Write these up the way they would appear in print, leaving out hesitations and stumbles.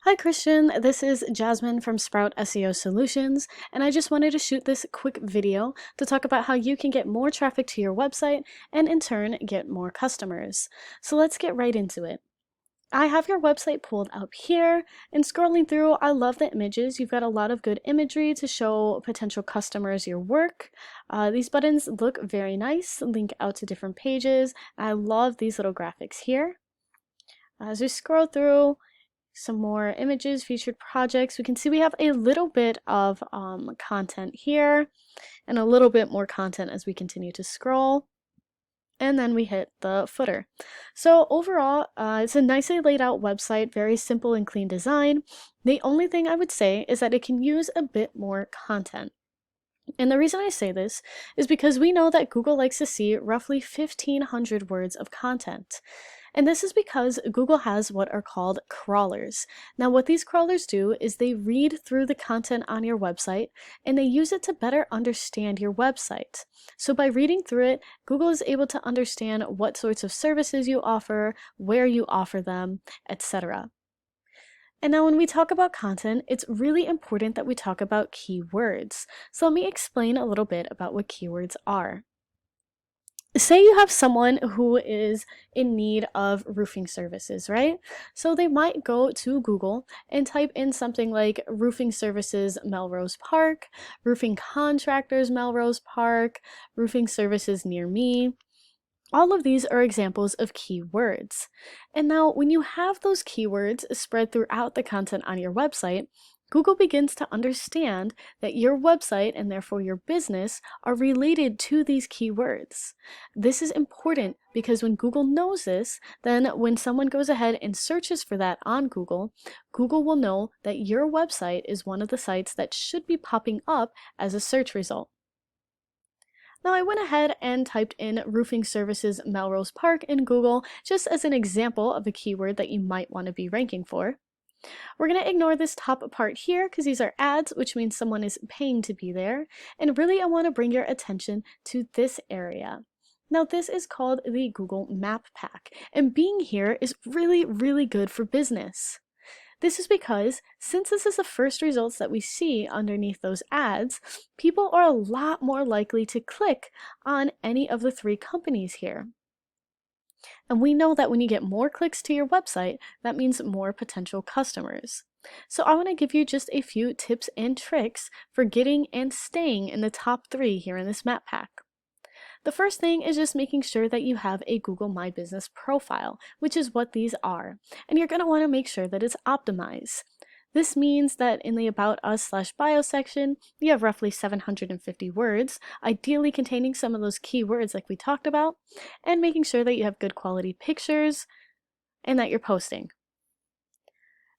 Hi Christian, this is Jasmine from Sprout SEO Solutions, and I just wanted to shoot this quick video to talk about how you can get more traffic to your website and in turn get more customers. So let's get right into it. I have your website pulled up here, and scrolling through, I love the images. You've got a lot of good imagery to show potential customers your work. These buttons look very nice, link out to different pages. I love these little graphics here. As we scroll through, some more images, featured projects. We can see we have a little bit of content here and a little bit more content as we continue to scroll. And then we hit the footer. So overall, it's a nicely laid out website, very simple and clean design. The only thing I would say is that it can use a bit more content. And the reason I say this is because we know that Google likes to see roughly 1,500 words of content. And this is because Google has what are called crawlers. Now, what these crawlers do is they read through the content on your website and they use it to better understand your website. So by reading through it, Google is able to understand what sorts of services you offer, where you offer them, etc. And now when we talk about content, it's really important that we talk about keywords. So let me explain a little bit about what keywords are. Say you have someone who is in need of roofing services, right? So they might go to Google and type in something like roofing services Melrose Park, roofing contractors Melrose Park, roofing services near me. All of these are examples of keywords. And now when you have those keywords spread throughout the content on your website, Google begins to understand that your website and therefore your business are related to these keywords. This is important because when Google knows this, then when someone goes ahead and searches for that on Google, Google will know that your website is one of the sites that should be popping up as a search result. Now I went ahead and typed in roofing services Melrose Park in Google just as an example of a keyword that you might want to be ranking for. We're going to ignore this top part here because these are ads, which means someone is paying to be there. And really, I want to bring your attention to this area. Now, this is called the Google Map Pack, and being here is really, really good for business. This is because since this is the first results that we see underneath those ads, people are a lot more likely to click on any of the three companies here. And we know that when you get more clicks to your website, that means more potential customers. So I want to give you just a few tips and tricks for getting and staying in the top 3 here in this map pack. The first thing is just making sure that you have a Google My Business profile, which is what these are. And you're going to want to make sure that it's optimized. This means that in the About Us/Bio section, you have roughly 750 words, ideally containing some of those keywords like we talked about, and making sure that you have good quality pictures and that you're posting.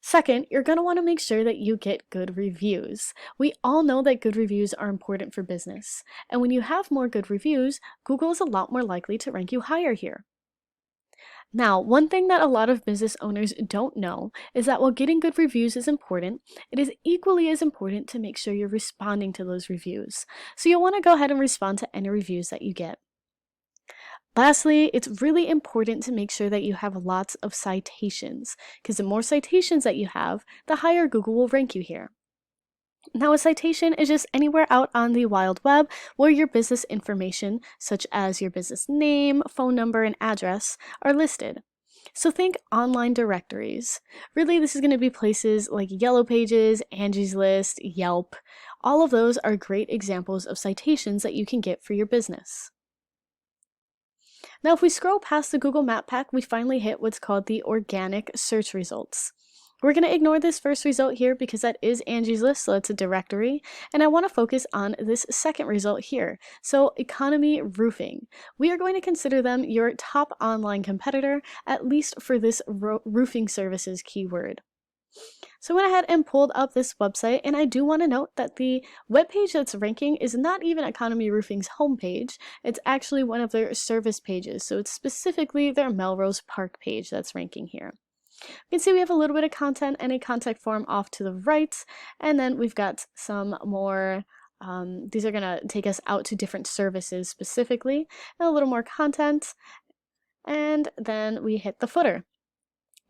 Second, you're going to want to make sure that you get good reviews. We all know that good reviews are important for business, and when you have more good reviews, Google is a lot more likely to rank you higher here. Now, one thing that a lot of business owners don't know is that while getting good reviews is important, it is equally as important to make sure you're responding to those reviews. So you'll want to go ahead and respond to any reviews that you get. Lastly, it's really important to make sure that you have lots of citations, because the more citations that you have, the higher Google will rank you here. Now, a citation is just anywhere out on the wild web where your business information, such as your business name, phone number, and address, are listed. So think online directories. Really, this is going to be places like Yellow Pages, Angie's List, Yelp. All of those are great examples of citations that you can get for your business. Now, if we scroll past the Google Map Pack, we finally hit what's called the organic search results. We're going to ignore this first result here because that is Angie's List, so it's a directory, and I want to focus on this second result here. So economy roofing. We are going to consider them your top online competitor, at least for this roofing services keyword. So I went ahead and pulled up this website, and I do want to note that the webpage that's ranking is not even Economy Roofing's homepage. It's actually one of their service pages, so it's specifically their Melrose Park page that's ranking here. You can see we have a little bit of content and a contact form off to the right, and then we've got some more, these are going to take us out to different services specifically, and a little more content, and then we hit the footer.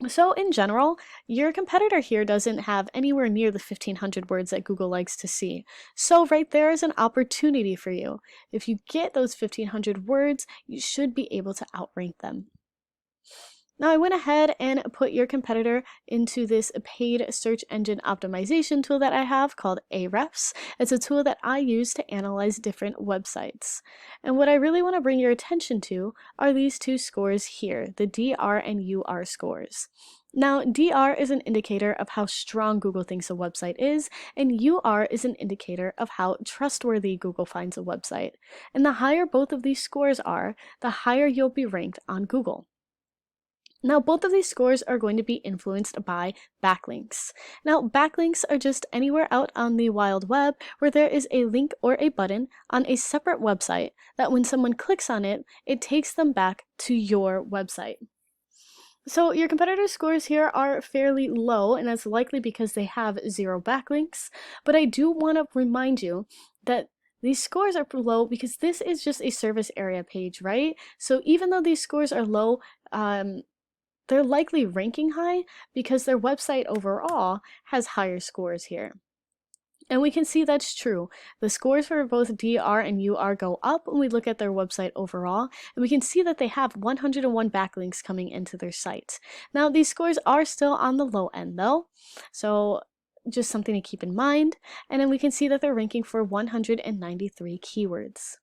So in general, your competitor here doesn't have anywhere near the 1500 words that Google likes to see. So right there is an opportunity for you. If you get those 1500 words, you should be able to outrank them. Now I went ahead and put your competitor into this paid search engine optimization tool that I have called Ahrefs. It's a tool that I use to analyze different websites. And what I really want to bring your attention to are these two scores here, the DR and UR scores. Now, DR is an indicator of how strong Google thinks a website is, and UR is an indicator of how trustworthy Google finds a website. And the higher both of these scores are, the higher you'll be ranked on Google. Now, both of these scores are going to be influenced by backlinks. Now, backlinks are just anywhere out on the wild web where there is a link or a button on a separate website that when someone clicks on it, it takes them back to your website. So your competitor scores here are fairly low, and that's likely because they have 0 backlinks. But I do want to remind you that these scores are low because this is just a service area page, right? So even though these scores are low, they're likely ranking high because their website overall has higher scores here. And we can see that's true. The scores for both DR and UR go up when we look at their website overall, and we can see that they have 101 backlinks coming into their site. Now, these scores are still on the low end though, so just something to keep in mind. And then we can see that they're ranking for 193 keywords.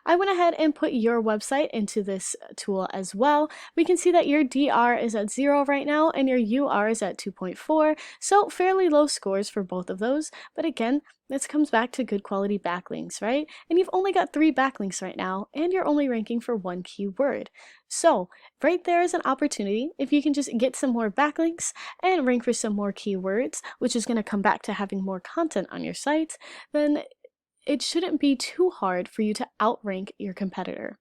I went ahead and put your website into this tool as well. We can see that your DR is at 0 right now and your UR is at 2.4, so fairly low scores for both of those. But again, this comes back to good quality backlinks, right? And you've only got 3 backlinks right now, and you're only ranking for 1 keyword. So right there is an opportunity. If you can just get some more backlinks and rank for some more keywords, which is going to come back to having more content on your site, then it shouldn't be too hard for you to outrank your competitor.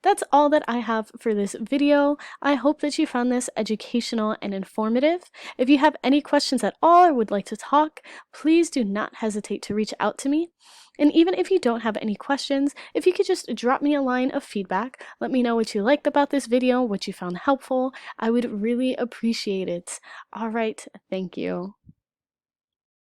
That's all that I have for this video. I hope that you found this educational and informative. If you have any questions at all or would like to talk, please do not hesitate to reach out to me. And even if you don't have any questions, if you could just drop me a line of feedback, let me know what you liked about this video, what you found helpful, I would really appreciate it. All right, thank you.